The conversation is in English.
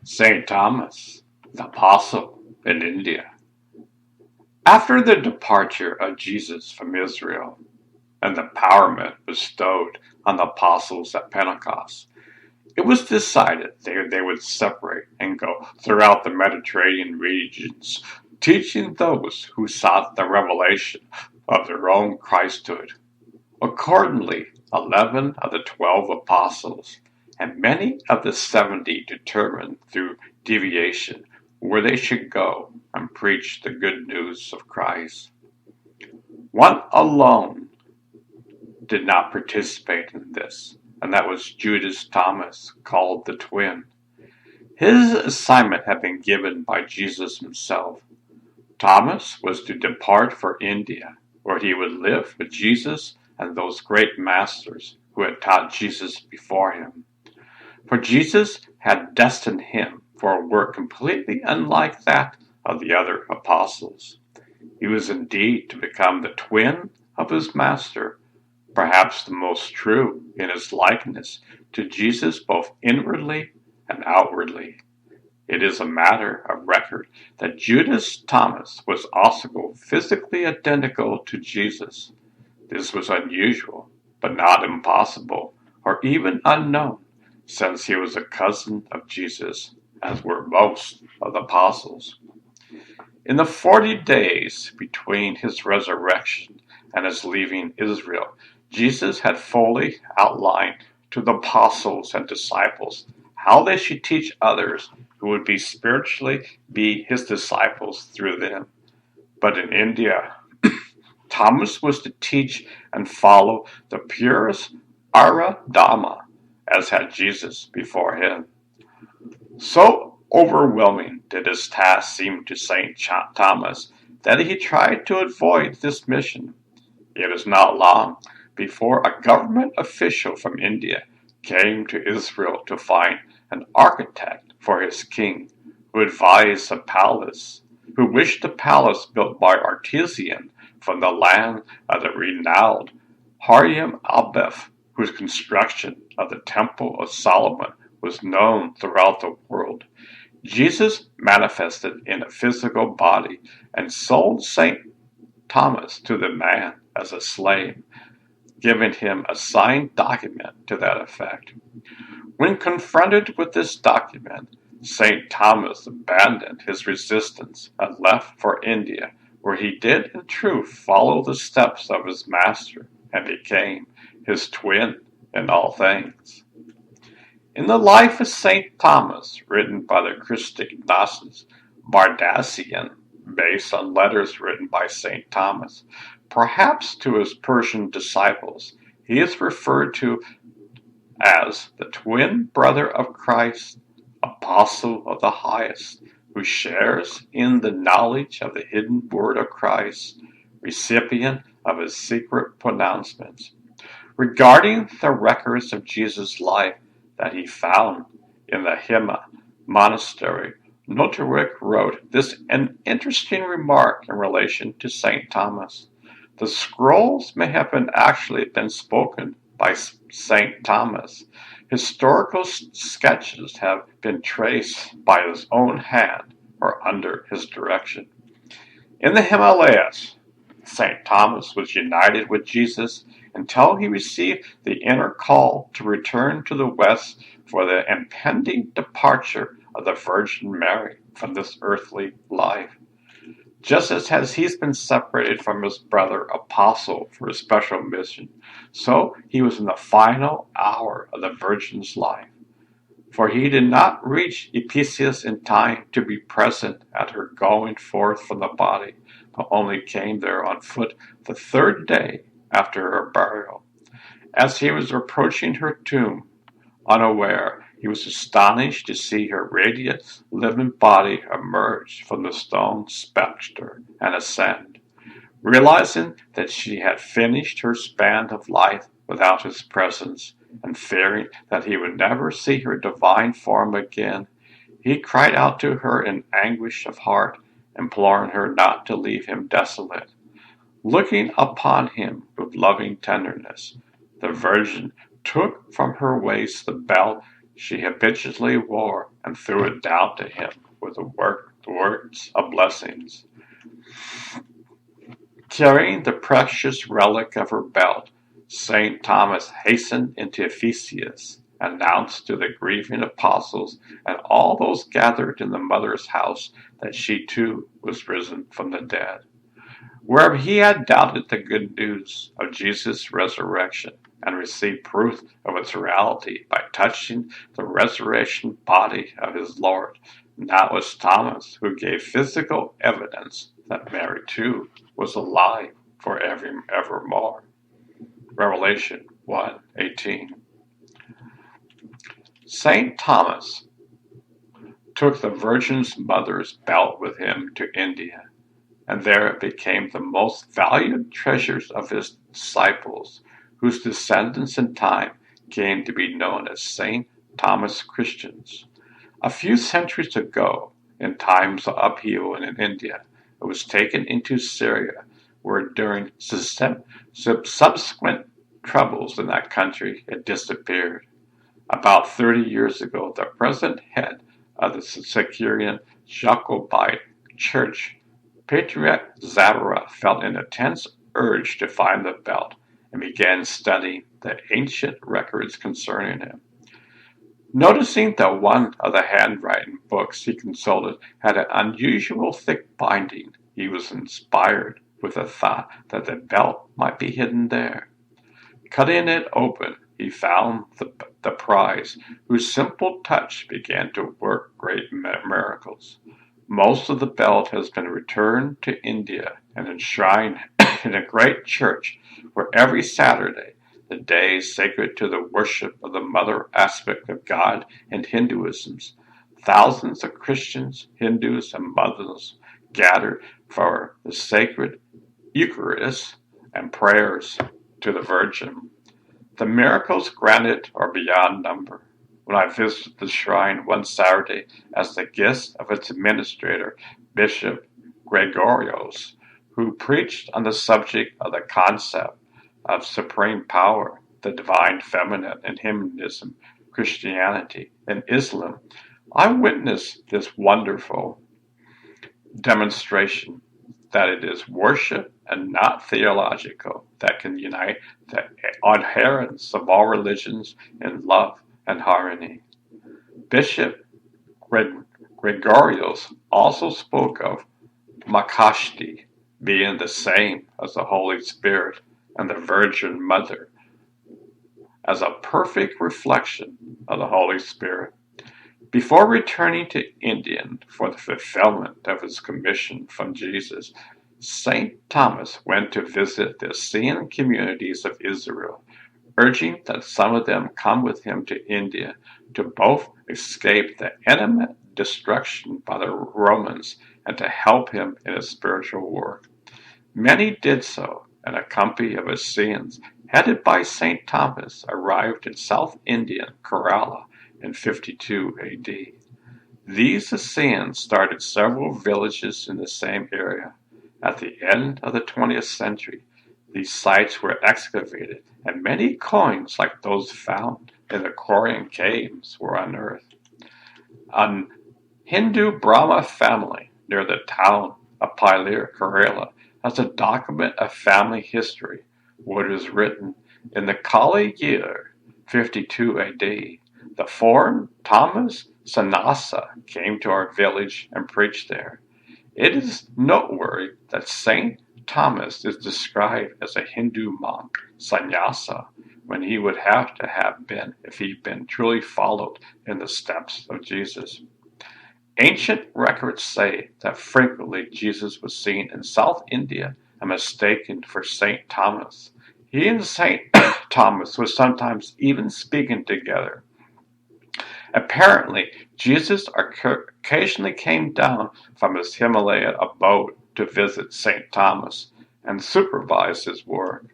St. Thomas, the Apostle in India. After the departure of Jesus from Israel and the empowerment bestowed on the apostles at Pentecost, it was decided they would separate and go throughout the Mediterranean regions, teaching those who sought the revelation of their own Christhood. Accordingly, 11 of the 12 apostles and many of the 70 determined through deviation where they should go and preach the good news of Christ. One alone did not participate in this, and that was Judas Thomas, called the twin. His assignment had been given by Jesus himself. Thomas was to depart for India, where he would live with Jesus and those great masters who had taught Jesus before him. For Jesus had destined him for a work completely unlike that of the other apostles. He was indeed to become the twin of his master, perhaps the most true in his likeness to Jesus both inwardly and outwardly. It is a matter of record that Judas Thomas was also physically identical to Jesus. This was unusual, but not impossible, or even unknown, since he was a cousin of Jesus, as were most of the apostles. In the 40 days between his resurrection and his leaving Israel, Jesus had fully outlined to the apostles and disciples how they should teach others who would be spiritually be his disciples through them. But in India, Thomas was to teach and follow the purest Dhamma, as had Jesus before him. So overwhelming did his task seem to St. Thomas that he tried to avoid this mission. It was not long before a government official from India came to Israel to find an architect for his king, who advised a palace, who wished a palace built by artisan from the land of the renowned Hiram Abef, whose construction of the Temple of Solomon was known throughout the world. Jesus manifested in a physical body and sold St. Thomas to the man as a slave, giving him a signed document to that effect. When confronted with this document, St. Thomas abandoned his resistance and left for India, where he did in truth follow the steps of his master and became his twin in all things. In the life of St. Thomas, written by the Christic Gnosis Bardacian, based on letters written by St. Thomas, perhaps to his Persian disciples, he is referred to as the twin brother of Christ, apostle of the highest, who shares in the knowledge of the hidden word of Christ, recipient of his secret pronouncements. Regarding the records of Jesus' life that he found in the Hema monastery, Noterick wrote this an interesting remark in relation to St. Thomas. The scrolls may have actually been spoken by St. Thomas. Historical sketches have been traced by his own hand or under his direction. In the Himalayas, St. Thomas was united with Jesus until he received the inner call to return to the West for the impending departure of the Virgin Mary from this earthly life. Just as he's been separated from his brother apostle for a special mission, so he was in the final hour of the Virgin's life. For he did not reach Ephesus in time to be present at her going forth from the body, but only came there on foot the third day after her burial. As he was approaching her tomb, unaware, he was astonished to see her radiant, living body emerge from the stone spectre and ascend. Realizing that she had finished her span of life without his presence, and fearing that he would never see her divine form again, he cried out to her in anguish of heart, imploring her not to leave him desolate. Looking upon him with loving tenderness, the Virgin took from her waist the belt she habitually wore and threw it down to him with the words of blessings. Carrying the precious relic of her belt, St. Thomas hastened into Ephesus, announced to the grieving apostles and all those gathered in the mother's house that she too was risen from the dead. Wherever he had doubted the good news of Jesus' resurrection and received proof of its reality by touching the resurrection body of his Lord, now it was Thomas who gave physical evidence that Mary too was alive evermore. Revelation 1:18. St. Thomas took the Virgin Mother's belt with him to India, and there it became the most valued treasures of his disciples, whose descendants in time came to be known as St. Thomas Christians. A few centuries ago, in times of upheaval in India, it was taken into Syria, where during subsequent troubles in that country it disappeared. About 30 years ago, the present head of the Syrian Jacobite Church, Patriarch Zavara, felt an intense urge to find the belt and began studying the ancient records concerning it. Noticing that one of the handwriting books he consulted had an unusual thick binding, he was inspired with the thought that the belt might be hidden there. Cutting it open, he found the prize, whose simple touch began to work great miracles. Most of the belt has been returned to India and enshrined in a great church where every Saturday, the day sacred to the worship of the mother aspect of God in Hinduism, thousands of Christians, Hindus, and Muslims gather for the sacred Eucharist and prayers to the Virgin. The miracles granted are beyond number. When I visited the shrine one Saturday as the guest of its administrator, Bishop Gregorios, who preached on the subject of the concept of supreme power, the divine feminine in Hinduism, Christianity, and Islam, I witnessed this wonderful demonstration that it is worship and not theological that can unite the adherents of all religions in love and harmony. Bishop Gregorios also spoke of Makashti being the same as the Holy Spirit and the Virgin Mother as a perfect reflection of the Holy Spirit. Before returning to India for the fulfillment of his commission from Jesus, St. Thomas went to visit the Assyrian communities of Israel, urging that some of them come with him to India to both escape the imminent destruction by the Romans and to help him in his spiritual work. Many did so, and a company of Assyrians, headed by St. Thomas, arrived in South Indian Kerala in 52 AD. These Assyrians started several villages in the same area. At the end of the 20th century, these sites were excavated, and many coins like those found in the Korean caves were unearthed. A Hindu Brahma family near the town of Pilir, Kerala, has a document of family history, what is written in the Kali year 52 AD. The foreign Thomas Sanasa came to our village and preached there. It is noteworthy that St. Thomas is described as a Hindu monk, sannyasa, when he would have to have been if he'd been truly followed in the steps of Jesus. Ancient records say that frequently Jesus was seen in South India and mistaken for St. Thomas. He and St. Thomas were sometimes even speaking together. Apparently, Jesus occasionally came down from his Himalayan abode to visit St. Thomas and supervise his work.